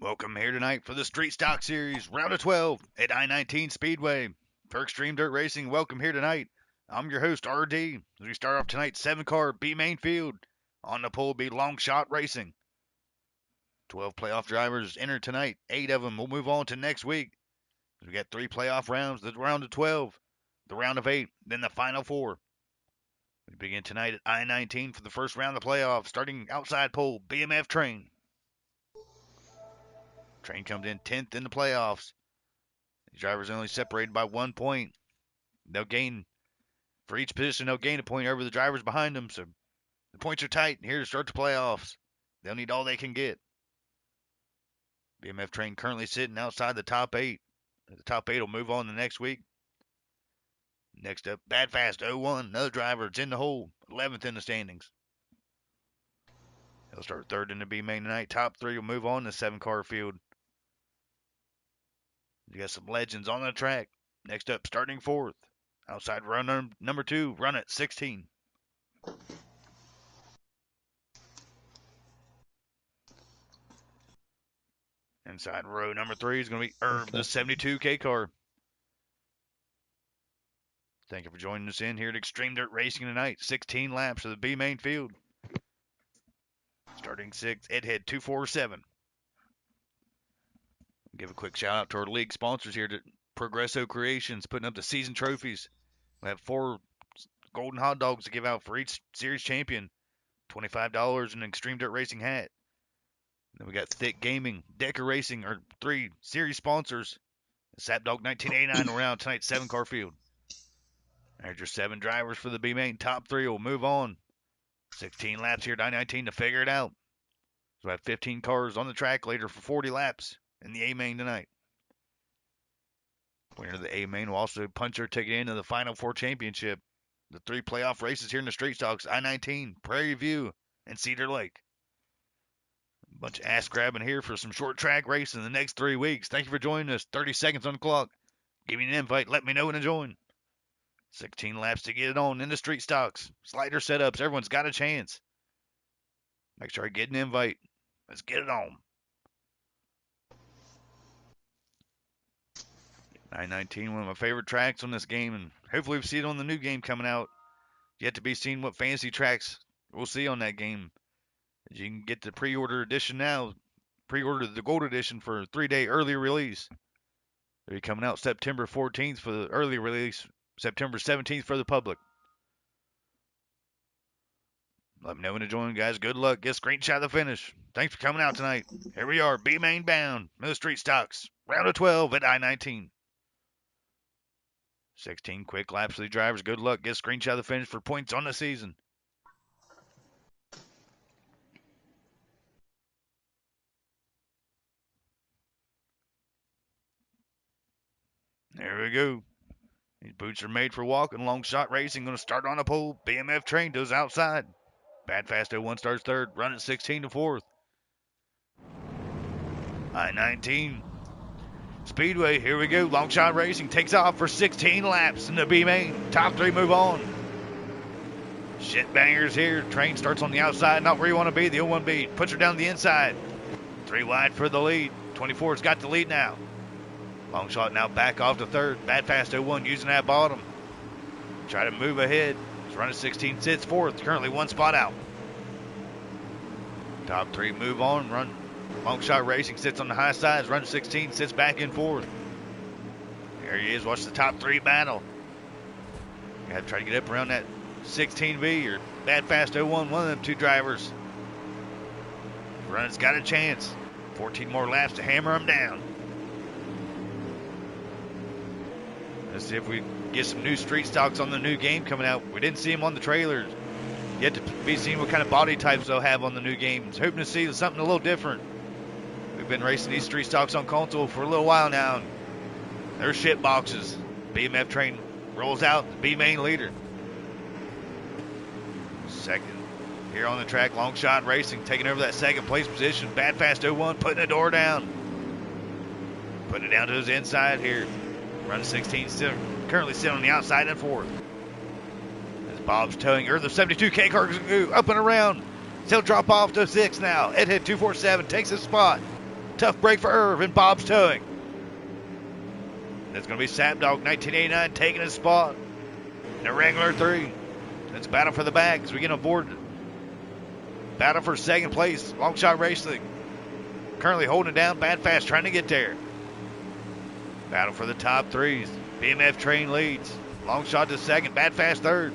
Welcome here tonight for the Street Stock Series, round of 12 at I-19 Speedway. For Extreme Dirt Racing, welcome here tonight. I'm your host, RD. As we start off tonight's 7-car B main field. On the pole be Long Shot Racing. 12 playoff drivers enter tonight. 8 of them will move on to next week. We got 3 playoff rounds, the round of 12, the round of 8, then the final 4. We begin tonight at I-19 for the first round of the playoffs, starting outside pole, BMF Train. Train comes in 10th in the playoffs. The drivers only separated by 1 point. They'll gain, for each position, they'll gain a point over the drivers behind them. So the points are tight here to start the playoffs. They'll need all they can get. BMF Train currently sitting outside the top 8. The top 8 will move on the next week. Next up, Bad Fast 01, another driver. It's in the hole, 11th in the standings. He'll start 3rd in the B main tonight. Top 3 will move on the 7-car field. You got some legends on the track. Next up, starting 4th. Outside run number 2, run at 16. Inside row number 3 is going to be Herb, the 72K car. Thank you for joining us in here at Extreme Dirt Racing tonight. 16 laps of the B main field. Starting 6th, Edhead 247. Give a quick shout out to our league sponsors here, to Progresso Creations, putting up the season trophies. We have 4 golden hot dogs to give out for each series champion. $25 in an Extreme Dirt Racing hat. Then we got Thick Gaming, Decker Racing, our 3 series sponsors. Sapdog 1989 around tonight's 7-car field. There's your 7 drivers for the B main. Top 3 will move on. 16 laps here at I-19 to figure it out. So we have 15 cars on the track later for 40 laps in the A main tonight. Winner of the A main will also punch their ticket into the Final 4 championship. The 3 playoff races here in the Street Stocks, I-19, Prairie View, and Cedar Lake. A bunch of ass grabbing here for some short track racing in the next 3 weeks. Thank you for joining us. 30 seconds on the clock. Give me an invite. Let me know when to join. 16 laps to get it on in the Street Stocks. Slider setups. Everyone's got a chance. Make sure I get an invite. Let's get it on. I-19, one of my favorite tracks on this game, and hopefully we see it on the new game coming out. Yet to be seen what fantasy tracks we'll see on that game. You can get the pre-order edition now. Pre-order the gold edition for a 3-day early release. They'll be coming out September 14th for the early release, September 17th for the public. Let me know when to join, guys. Good luck. Get a screenshot of the finish. Thanks for coming out tonight. Here we are, B main bound, Middle Street Stocks, round of 12 at I-19. 16 quick laps for the drivers. Good luck. Get a screenshot of the finish for points on the season. There we go. These boots are made for walking. Long Shot Racing going to start on the pole. BMF Train goes outside. Bad Fast 01 starts 3rd. Run at 16 to 4th. I-19 Speedway, here we go. Long Shot Racing takes off for 16 laps in the B main. Top 3 move on. Shit bangers here. Train starts on the outside, not where you want to be. The 01B puts her down the inside. 3 wide for the lead. 24's got the lead now. Long Shot now back off to 3rd. Bad Fast 01 using that bottom. Try to move ahead. He's running 16, sits 4th. Currently 1 spot out. Top 3 move on. Run. Long Shot Racing sits on the high sides, runs 16, sits back in 4th. There he is. Watch the top 3 battle. You have to try to get up around that 16B or Bad Fast 01, one of them 2 drivers. Run's got a chance. 14 more laps to hammer him down. Let's see if we get some new street stocks on the new game coming out. We didn't see them on the trailers. Yet to be seen what kind of body types they'll have on the new games. Hoping to see something a little different. We've been racing these street stocks on console for a little while now. They're shit boxes. BMF Train rolls out, the B main leader. 2nd here on the track, Long Shot Racing taking over that 2nd place position. Bad Fast 01 putting the door down. Putting it down to his inside here. Run 16, still currently sitting on the outside in 4th. As Bob's towing her, the 72K car goes up and around. He'll drop off to 6th now. Edhead 247 takes his spot. Tough break for Irv and Bob's towing. That's going to be Sapdog 1989 taking his spot in the Wrangler 3. It's battle for the bag as we get on board. Battle for second place. Longshot Racing. Currently holding it down. Bad Fast trying to get there. Battle for the top threes. BMF Train leads. Longshot to second. Bad Fast third.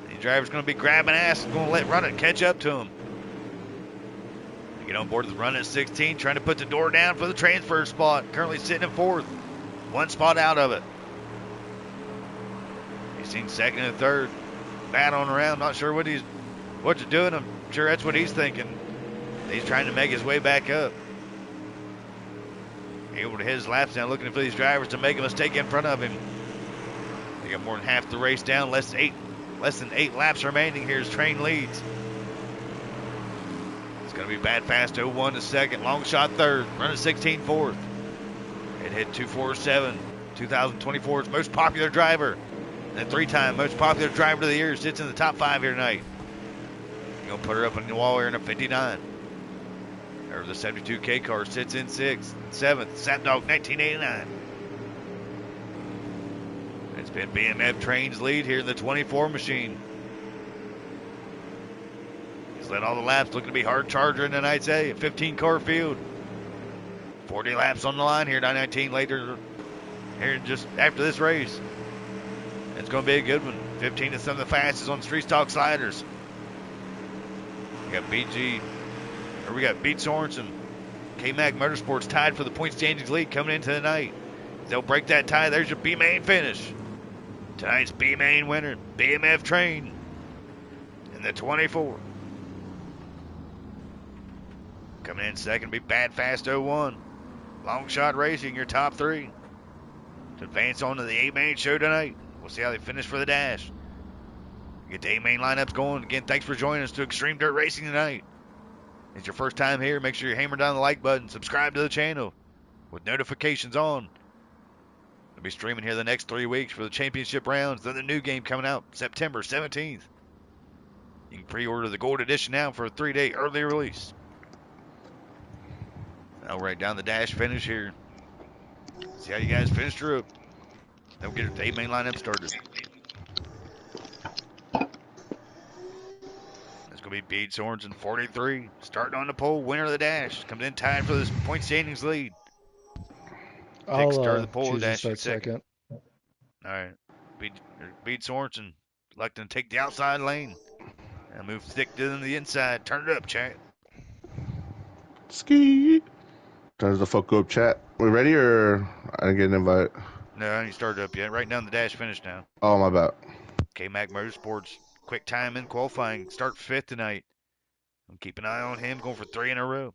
The driver's going to be grabbing ass and going to let Run It catch up to him. Get on board with Run It 16. Trying to put the door down for the transfer spot. Currently sitting in fourth. One spot out of it. He's seen second and third. Battling around. Not sure what he's doing. I'm sure that's what he's thinking. He's trying to make his way back up. Able to hit his laps down, looking for these drivers to make a mistake in front of him. They got more than half the race down. Less than eight laps remaining here as Train leads. It's going to be Bad Fast 01 to second. Longshot third. Run It 16 fourth. It hit 247. 2024's most popular driver. And three-time most popular driver of the year sits in the top 5 here tonight. You're going to put her up on the wall here in a 59. Or the 72K car sits in 6th. 7th, Sapdog 1989. It's been BMF Train's lead here in the 24 machine. He's led all the laps. Looking to be hard charger in tonight's A. A 15-car field. 40 laps on the line here. I-19 later here just after this race. It's going to be a good one. 15 is some of the fastest on street stock sliders. We got we got Beat Sorensen. K-Mag Motorsports tied for the point standings lead coming into the night. They'll break that tie. There's your B-Main finish. Tonight's B-Main winner, BMF Train in the 24. Coming in second will be Bad Fast 01. Longshot Racing, your top 3. To advance on to the A-Main show tonight. We'll see how they finish for the dash. Get the A-Main lineups going. Again, thanks for joining us to Extreme Dirt Racing tonight. If it's your first time here, make sure you hammer down the like button. Subscribe to the channel with notifications on. We'll be streaming here the next 3 weeks for the championship rounds. Then the new game coming out September 17th. You can pre-order the Gold Edition now for a 3-day early release. I'll write down the dash finish here. See how you guys finish her up. Then we'll get the A-Main lineup started. That's going to be Beat Sorensen, 43. Starting on the pole, winner of the dash. Comes in tied for this point standings lead. I'll start of the pole, choose to dash start second. All right. Beat Sorensen. Electing to take the outside lane. And move thick to the inside. Turn it up, chat. Ski. Turns the fuck up, chat. We ready or I didn't get an invite? No, I ain't started up yet. Right down the dash finish now. Oh, my bad. K-Mag Motorsports. Quick time in qualifying. Start 5th tonight. I'm keeping an eye on him. Going for 3 in a row.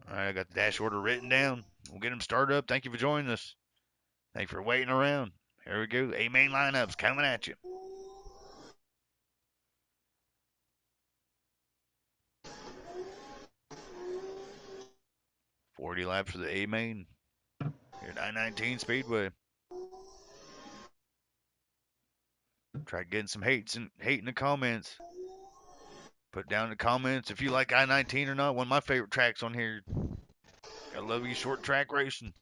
All right, I got the dash order written down. We'll get him started up. Thank you for joining us. Thank you for waiting around. Here we go. A-Main lineups coming at you. $40 laps for the A-Main here at I-19 Speedway. Try getting some hate in the comments. Put down in the comments if you like I-19 or not. One of my favorite tracks on here. I love you short track racing.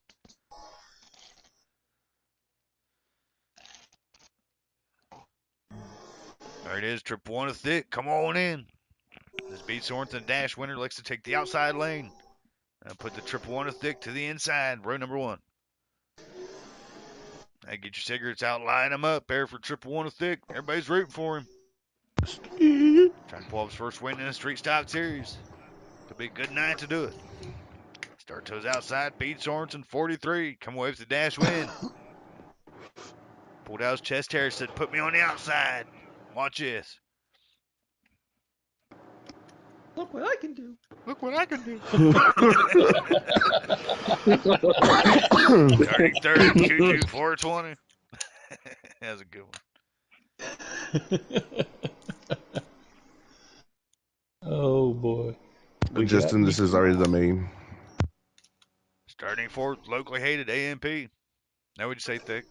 There it is, trip 1 of thick. Come on in. This Beat Sorensen dash winner likes to take the outside lane. Put the triple 1 of thick to the inside, row number 1. Hey, get your cigarettes out, line them up there for triple 1 of thick. Everybody's rooting for him. Trying to pull up his first win in the Street Stock Series. Could be a good night to do it. Start toes outside, Beat Sorensen, 43. Come away with the dash win. Pulled out his chest hair, said, put me on the outside. Watch this. Look what I can do. Look what I can do. 33, Q2, 420. That's a good one. Oh, boy. Justin, this is already the main. Starting 4th, locally hated AMP. Now would you say thick?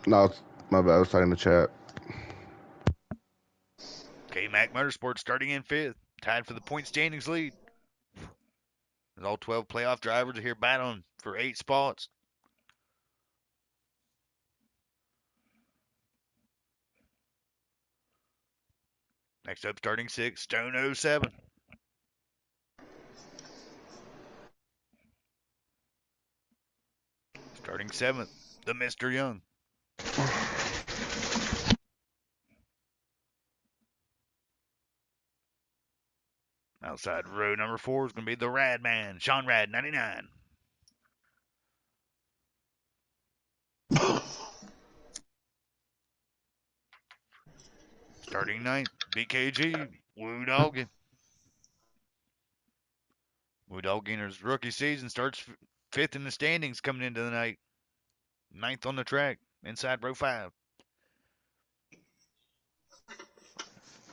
No, my bad. I was talking to chat. K-Mac Motorsports starting in 5th, tied for the point standings lead. As all 12 playoff drivers are here battling for 8 spots. Next up, starting 6th, Stone 07. Starting 7th, the Mr. Young. Outside row number 4 is going to be the Rad Man, Sean Rad, 99. Starting 9th, BKG, Woo Doggy. Woo Doggy in his rookie season starts 5th in the standings coming into the night. 9th on the track, inside row 5.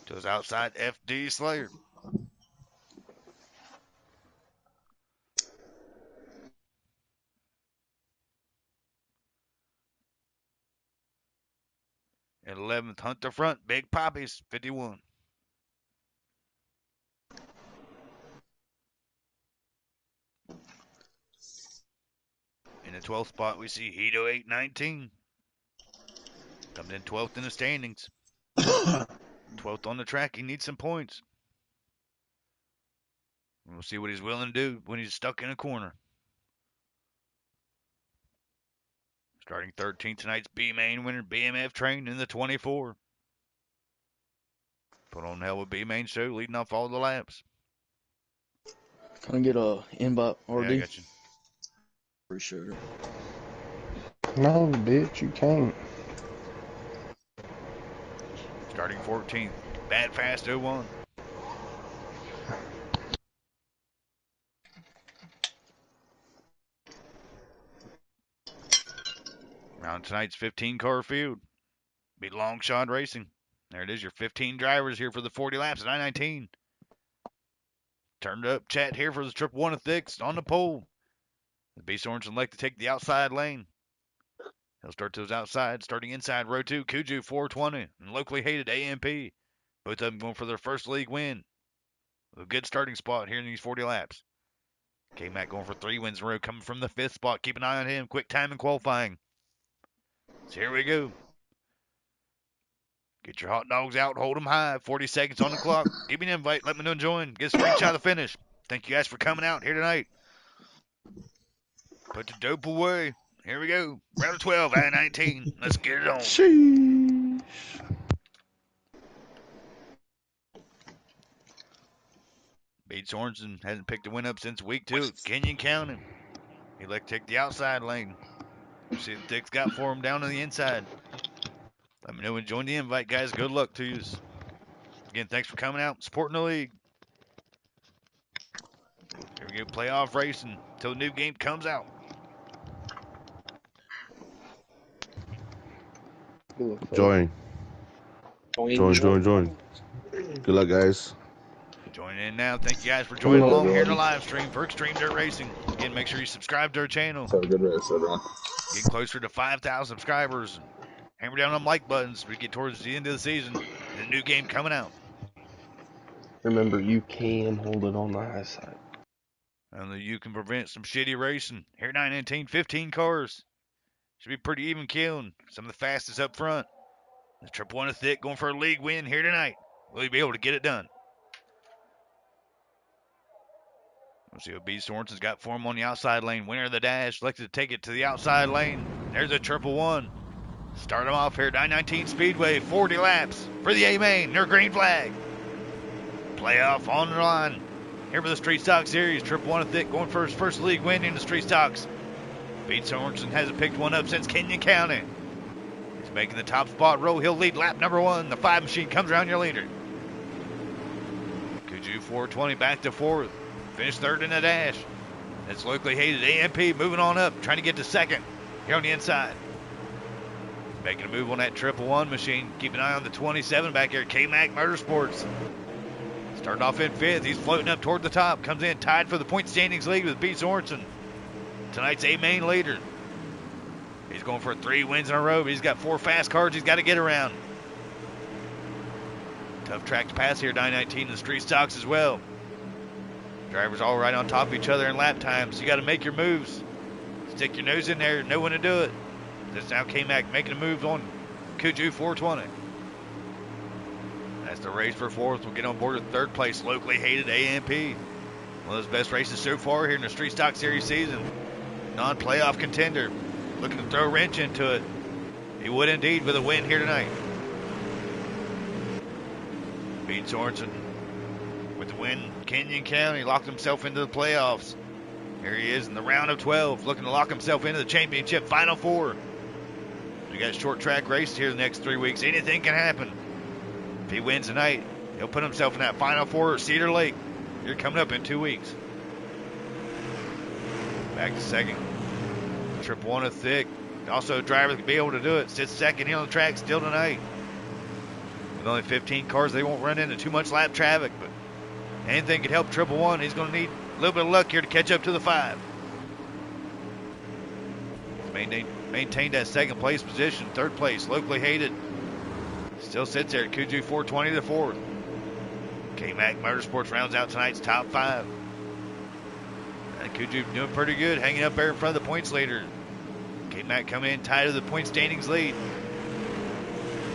To his outside, FD Slayer. At 11th, Hunt the front, Big Poppies, 51. In the 12th spot, we see Hito 819. Comes in 12th in the standings. 12th on the track. He needs some points. We'll see what he's willing to do when he's stuck in a corner. Starting 13th tonight's B-Main winner, BMF Train in the 24. Put on hell with B-Main show, leading off all the laps. Can I get a invite, RD? Yeah, I got you. Appreciate it. No, bitch, you can't. Starting 14th, Bad Fast 01. Around tonight's 15-car field, be Long Shot Racing. There it is, your 15 drivers here for the 40 laps at I-19. Turned up chat here for the Triple One of Thicks on the pole. The Beast Orange would like to take the outside lane. He'll start to his outside, starting inside row 2, Kuju 420, and locally hated AMP. Both of them going for their first league win. A good starting spot here in these 40 laps. K-Mac going for 3 wins in a row, coming from the 5th spot. Keep an eye on him. Quick time in qualifying. So here we go. Get your hot dogs out, hold them high. 40 seconds on the clock. Give me an invite. Let me know and join. Get a screenshot of the finish. Thank you guys for coming out here tonight. Put the dope away. Here we go. Round of 12, I-19. Let's get it on. Sheesh. Beats Sorensen hasn't picked a win up since week 2. Kenyon County. He'd like to take the outside lane. See what Dick's got for him down on the inside. Let me know and join the invite, guys. Good luck to you. Again, thanks for coming out and supporting the league. Here we go, playoff racing until the new game comes out. Join. Join. Good luck, guys. Joining in now. Thank you guys for joining along here in the live stream for Extreme Dirt Racing. Again, make sure you subscribe to our channel. Have a good race, everyone. Getting closer to 5,000 subscribers. Hammer down on like buttons as we get towards the end of the season. And a new game coming out. Remember, you can hold it on the high side. And you can prevent some shitty racing. Here at 919, 15 cars. Should be pretty even killing. Some of the fastest up front. The Triple One of Thick going for a league win here tonight. Will he be able to get it done? We'll see what B. Sorensen's got for him on the outside lane. Winner of the dash. Elected to take it to the outside lane. There's a Triple One. Start them off here at I-19 Speedway. 40 laps for the A-Main. Their green flag. Playoff on the line. Here for the Street Stock Series. Triple One of Thick going for his first league win in the Street Stocks. Pete Sorensen hasn't picked one up since Kenyon County. He's making the top spot row. He'll lead lap number 1. The 5 machine comes around your leader. Kuju 420 back to 4th. Finished 3rd in the dash. That's locally hated AMP moving on up, trying to get to 2nd here on the inside. Making a move on that Triple One machine. Keep an eye on the 27 back here, K-Mac Motorsports. Starting off in 5th. He's floating up toward the top. Comes in tied for the point standings lead with B. Sorensen. Tonight's A-Main leader. He's going for 3 wins in a row. He's got 4 fast cars he's got to get around. Tough track to pass here at I-19 and the street stocks as well. Drivers all right on top of each other in lap times. You got to make your moves. Stick your nose in there, know when to do it. This now K-Mac making a move on Kuju 420. That's the race for fourth. We'll get on board with third place, locally hated AMP. One of those best races so far here in the Street Stock Series season. Non-playoff contender. Looking to throw a wrench into it. He would indeed with a win here tonight. Pete Sorensen with the win. Kenyon County locked himself into the playoffs. Here he is in the round of 12, looking to lock himself into the championship Final Four. We got a short track race here the next 3 weeks. Anything can happen. If he wins tonight, he'll put himself in that Final Four at Cedar Lake. You're coming up in 2 weeks. Back to second. Triple one of thick. Also a driver that can be able to do it. Sits second here on the track still tonight. With only 15 cars, they won't run into too much lap traffic, but anything could help triple one. He's going to need a little bit of luck here to catch up to the 5. Maintained that second place position. Third place, locally hated. Still sits there at Kuju 420 to 4th. K-Mac Motorsports rounds out tonight's top 5. And Kuju doing pretty good, hanging up there in front of the points leader. K-Mac coming in tied to the point standings lead.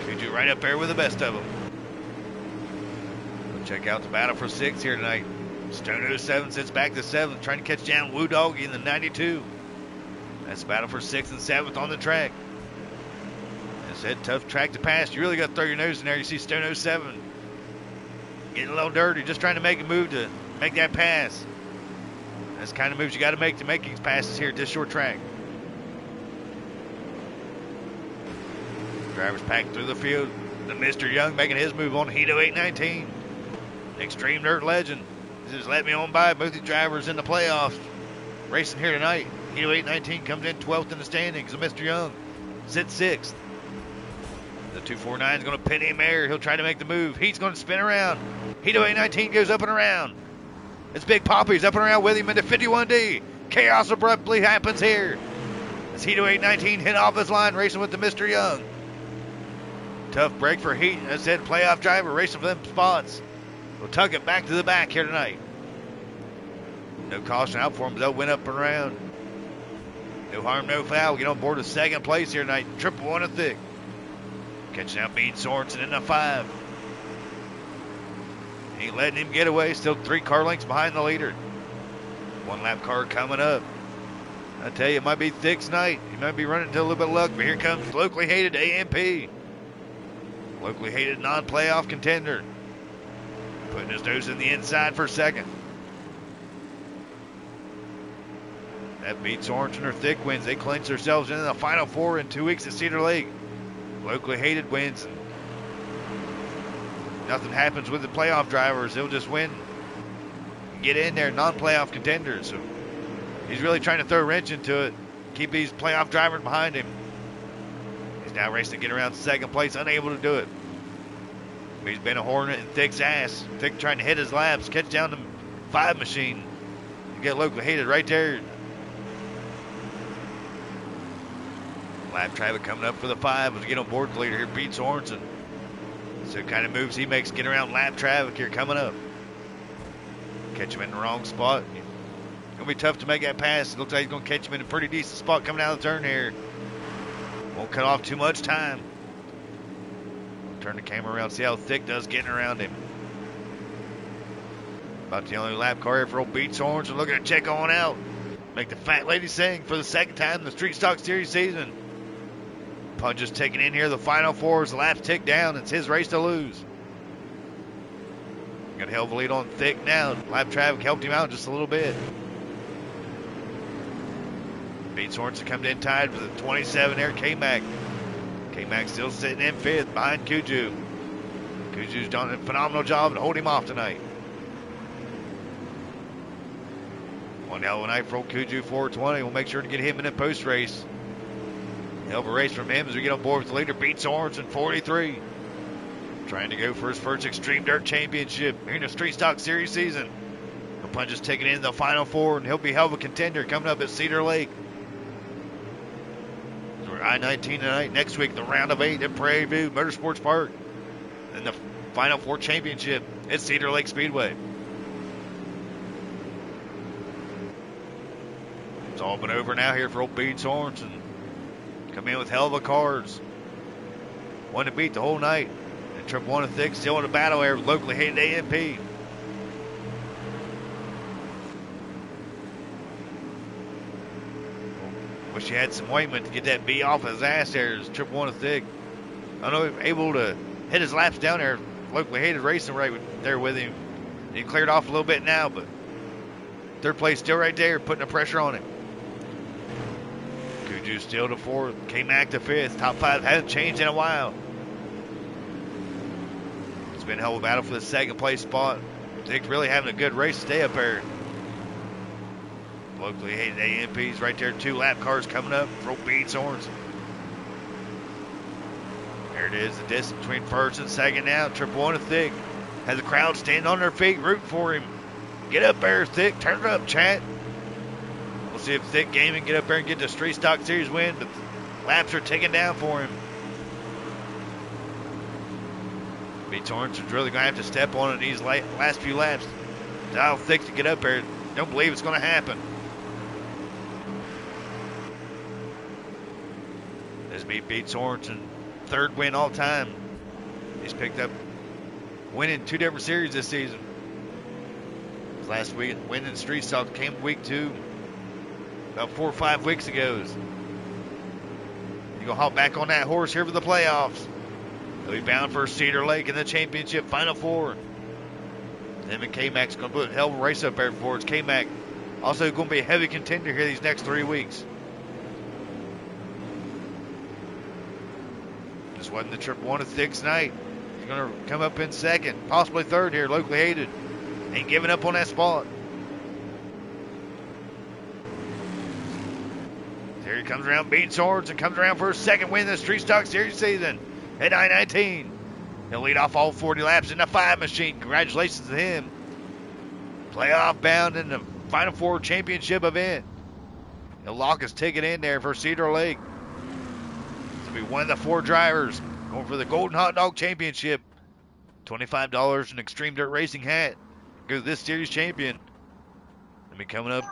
Kuju right up there with the best of them. We'll check out the battle for 6 here tonight. Stone 07 sits back to 7th, trying to catch down Woo Doggy in the 92. That's the battle for 6th and 7th on the track. It's a tough track to pass. You really got to throw your nose in there. You see Stone 07 getting a little dirty, just trying to make a move to make that pass. That's the kind of moves you got to make these passes here at this short track. Drivers packing through the field. The Mr. Young making his move on Hito 819. Extreme Dirt legend. Just let me on by. Both these drivers in the playoffs racing here tonight. Hito 819 comes in 12th in the standings. And Mr. Young sits 6th. The 249 is going to pin him there. He'll try to make the move. He's going to spin around. Hito 819 goes up and around. It's Big Poppy's up and around with him into 51D. Chaos abruptly happens here. As Hito 819 hit off his line, racing with the Mr. Young. Tough break for Heat. As I said, playoff driver racing for them spots. We'll tuck it back to the back here tonight. No caution out for them, but they'll win up and around. No harm, no foul. We'll get on board with second place here tonight. Triple one of thick. Catching out Pete Sorensen in the 5. Ain't letting him get away. Still 3 car lengths behind the leader. 1 lap car coming up. I tell you, it might be thick tonight. He might be running into a little bit of luck, but here comes locally hated AMP. Locally hated non-playoff contender. Putting his nose in the inside for second. That beats Orange and her thick wins. They clinch themselves into the Final Four in 2 weeks at Cedar Lake. Locally hated wins. And nothing happens with the playoff drivers. They'll just win. Get in there, non-playoff contenders. So he's really trying to throw a wrench into it. Keep these playoff drivers behind him. He's now racing to get around second place, unable to do it. He's been a hornet in Thick's ass. Thick trying to hit his laps, catch down the 5 machine. You get locally hated right there. Lap traffic coming up for the 5 as we get on board the leader here, Pete Sorensen. So kind of moves he makes get around lap traffic here coming up. Catch him in the wrong spot. Gonna be tough to make that pass. It looks like he's gonna catch him in a pretty decent spot coming out of the turn here. Won't cut off too much time. Turn the camera around, see how Thick does getting around him. About the only lap car here for old Pete Sorensen. Looking to check on out. Make the fat lady sing for the second time in the Street Stock Series season. Punch is taking in here the Final Four as the laps tick down. It's his race to lose. Got a hell of a lead on Thick now. Lap traffic helped him out just a little bit. Pete Sorensen coming in tied with a 27 there, K-Mac. K-Mac still sitting in 5th behind Kuju. Kuju's done a phenomenal job to hold him off tonight. One hell of a night for old Kuju 420. We'll make sure to get him in a post race. Hell of a race from him as we get on board with the leader, Pete Sorensen, 43. Trying to go for his first Extreme Dirt Championship here in the Street Stock Series season. The punch is taking in the Final Four, and he'll be hell of a contender coming up at Cedar Lake. So we're I-19 tonight. Next week, the round of 8 at Prairie View Motorsports Park. And the Final Four championship at Cedar Lake Speedway. It's all been over now here for old Beats Sorensen. Come in with hell of a cars. One to beat the whole night. And Triple One and Thick still in the battle here with locally hated AMP. Wish he had some weighment to get that B off his ass there as Triple One and Thick. I know he was able to hit his laps down there. Locally hated racing right there with him. He cleared off a little bit now, but third place still right there, putting the pressure on him. Kuju still to fourth. K-Mac to fifth. Top five hasn't changed in a while. It's been a hell of a battle for the second place spot. Thick really having a good race to stay up there. Locally hated AMPs right there. 2 lap cars coming up for old Beats Sorensen. There it is, the distance between first and second now. Triple One and Thick has the crowd standing on their feet rooting for him. Get up there, Thick. Turn it up, chat. We'll see if Thick Gaming get up there and get the Street Stock Series win, but the laps are ticking down for him. Beats Sorensen's really going to have to step on it these last few laps. Dial Thick to get up there. Don't believe it's going to happen. This Beats Sorensen. Third win all time. He's picked up winning 2 different series this season. His last week winning Street Stock came week 2, about 4 or 5 weeks ago. You gonna hop back on that horse here for the playoffs. He'll be bound for Cedar Lake in the championship Final Four. Him and K-Mac's gonna put a hell of a race up there for us. K-Mac also gonna be a heavy contender here these next 3 weeks. This wasn't the Triple One of Thick's night. He's going to come up in second, possibly third here, locally hated. Ain't giving up on that spot. Here he comes around, beating Swords, and comes around for his second win in the Street Stock Series season at I-19. He'll lead off all 40 laps in the 5 machine. Congratulations to him. Playoff bound in the Final Four championship event. He'll lock his ticket in there for Cedar Lake. Be one of the 4 drivers going for the Golden Hot Dog Championship. $25 an Extreme Dirt Racing hat. Go to this series champion. And be coming up.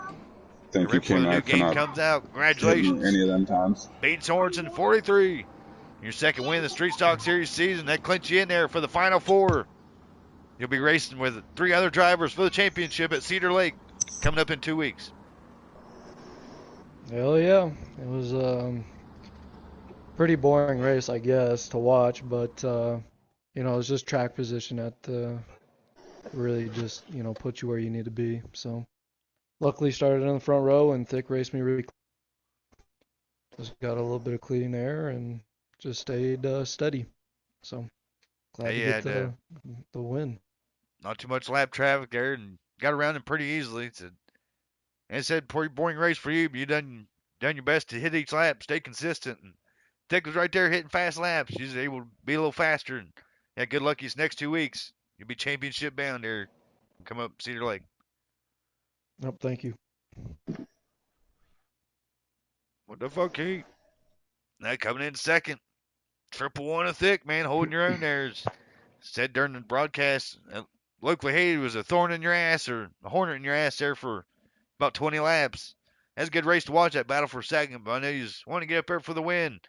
Thank you, before the new King. game comes out. Congratulations. Any of them times. Beats Sorensen 43. Your second win in the Street Stock Series season. That clinch you in there for the Final Four. You'll be racing with 3 other drivers for the championship at Cedar Lake coming up in 2 weeks. Hell yeah. It was pretty boring race, I guess, to watch, but you know, it's just track position that really just, you know, put you where you need to be. So luckily started in the front row and Thick raced me really just got a little bit of clean air and just stayed steady. So glad to get the win. Not too much lap traffic there and got around him pretty easily. And it said pretty boring race for you, but you done your best to hit each lap, stay consistent, and Thick was right there hitting fast laps. He's able to be a little faster. And yeah, good luck these next 2 weeks. You'll be championship bound there. Come up Cedar Lake. Nope, thank you. What the fuck, Heat? Now coming in second. Triple One and Thick, man, holding your own there. Said during the broadcast, locally hated was a thorn in your ass or a hornet in your ass there for about 20 laps. That's a good race to watch, that battle for second, but I know you just want to get up there for the win.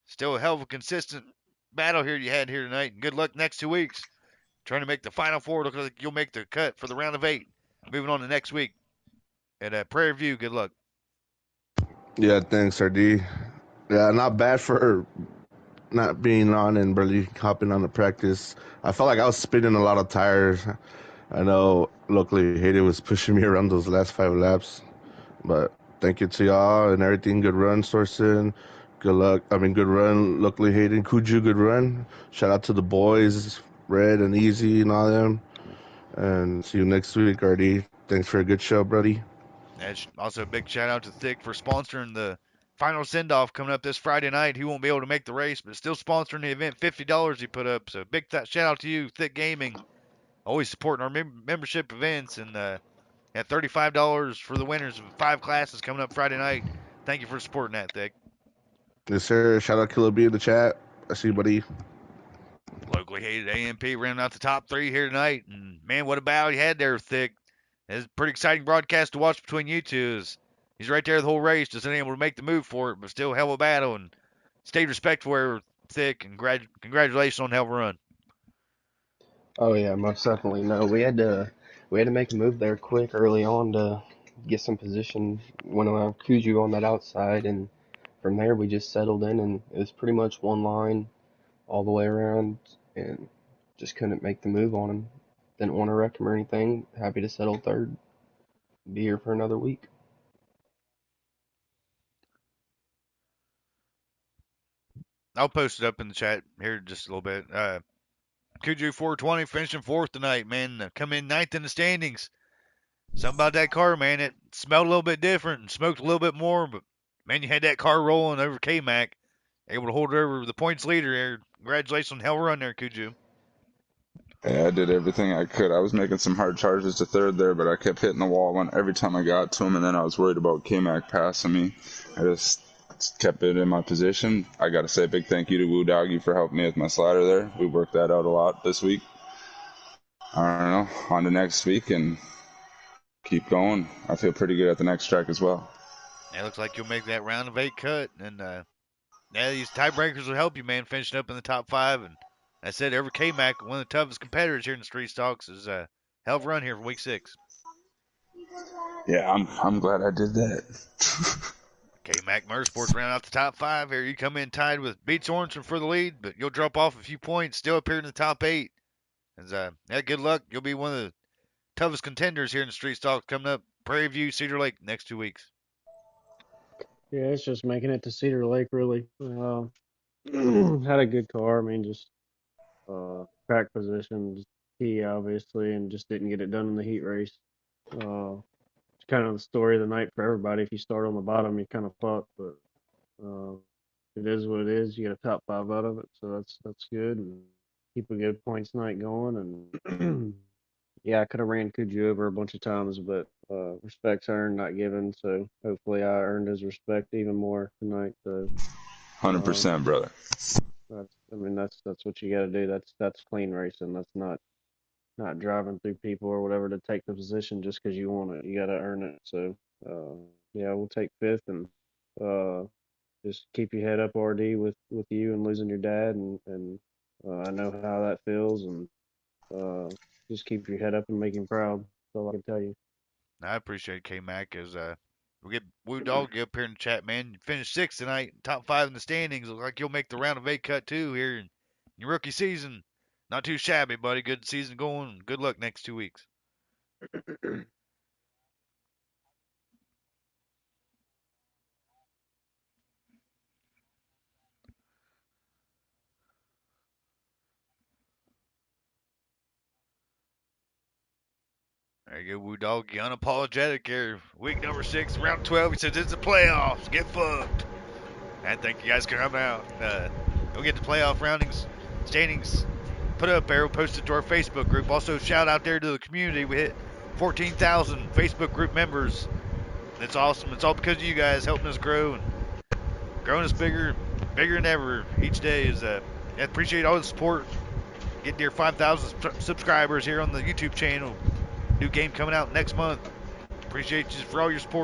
Still a hell of a consistent battle here you had here tonight. And good luck next 2 weeks. Trying to make the Final Four. Look like you'll make the cut for the round of 8. Moving on to next week. At Prairie View, good luck. Yeah, thanks, RD. Yeah, not bad for not being on and barely hopping on the practice. I felt like I was spinning a lot of tires. I know locally hated was pushing me around those last 5 laps. But thank you to y'all and everything. Good run, Sorsen. Good luck. Good run. Locally hated. Kuju, good run. Shout out to the boys, Red and Easy and all them. And see you next week, RD. Thanks for a good show, buddy. And also a big shout out to Thick for sponsoring the final send-off coming up this Friday night. He won't be able to make the race, but still sponsoring the event. $50 he put up. So big shout out to you, Thick Gaming. Always supporting our membership events. And at $35 for the winners of 5 classes coming up Friday night. Thank you for supporting that, Thick. Yes, sir. Shout out Killer B in the chat. I see you, buddy. Locally hated AMP rounding out the top 3 here tonight. And man, what a battle you had there, Thick. It's a pretty exciting broadcast to watch between you two. He's right there the whole race, just unable to make the move for it, but still hell of a battle and stayed respectful there, Thick. And congratulations on hell of a run. Oh yeah, most definitely. No, we had to make a move there quick early on to get some position when Kuju on that outside, and from there we just settled in, and it was pretty much one line all the way around, and just couldn't make the move on him. Didn't want to wreck him or anything. Happy to settle third. Be here for another week. I'll post it up in the chat here just a little bit. Kuju 420 finishing 4th tonight, man. Come in 9th in the standings. Something about that car, man. It smelled a little bit different and smoked a little bit more, but man, you had that car rolling over K-Mac. Able to hold it over the points leader there. Congratulations on hell of a run there, Kuju. Yeah, I did everything I could. I was making some hard charges to third there, but I kept hitting the wall every time I got to him, and then I was worried about K-Mac passing me. I just kept it in my position. I got to say a big thank you to Woo Doggy for helping me with my slider there. We worked that out a lot this week. I don't know, on to next week and keep going. I feel pretty good at the next track as well. It looks like you'll make that round of 8 cut, and yeah, these tiebreakers will help you, man, finishing up in the top 5. And I said, over K-Mac, one of the toughest competitors here in the street stocks, is a hell of a run here from week 6. Yeah, I'm glad I did that. K-Mac Motorsports round out the top 5 here. You come in tied with Beats Orangeman for the lead, but you'll drop off a few points, still appear in the top 8. And, yeah, good luck. You'll be one of the toughest contenders here in the street stock coming up. Prairie View, Cedar Lake, next 2 weeks. Yeah, it's just making it to Cedar Lake, really. Had a good car. I mean, just track position was key, obviously, and just didn't get it done in the heat race. It's kind of the story of the night for everybody. If you start on the bottom, you're kind of fucked, but it is what it is. You get a top 5 out of it, so that's good. And keep a good points night going. And yeah, I could have ran Kuju over a bunch of times, but respect's earned, not given. So hopefully I earned his respect even more tonight. So 100%, brother. That's what you got to do. That's clean racing. That's not driving through people or whatever to take the position just because you want it. You got to earn it. So yeah, we'll take 5th and just keep your head up, RD, with you and losing your dad, and I know how that feels, and just keep your head up and make him proud. That's all I can tell you. I appreciate K-Mac as we get Woo Dog up here in the chat, man. You finished 6th tonight, top 5 in the standings. Looks like you'll make the round of 8 cut too here in your rookie season. Not too shabby, buddy. Good season going. Good luck next 2 weeks. There you go, Woo Dog. You unapologetic here. Week number 6, round 12. He says it's the playoffs. Get fucked. I thank you guys for coming out. Go get the playoff roundings, standings put up there. We'll post it to our Facebook group. Also, shout out there to the community. We hit 14,000 Facebook group members. It's awesome. It's all because of you guys helping us grow and growing us bigger than ever each day. I appreciate all the support. Getting near 5,000 subscribers here on the YouTube channel. New game coming out next month. Appreciate you for all your support.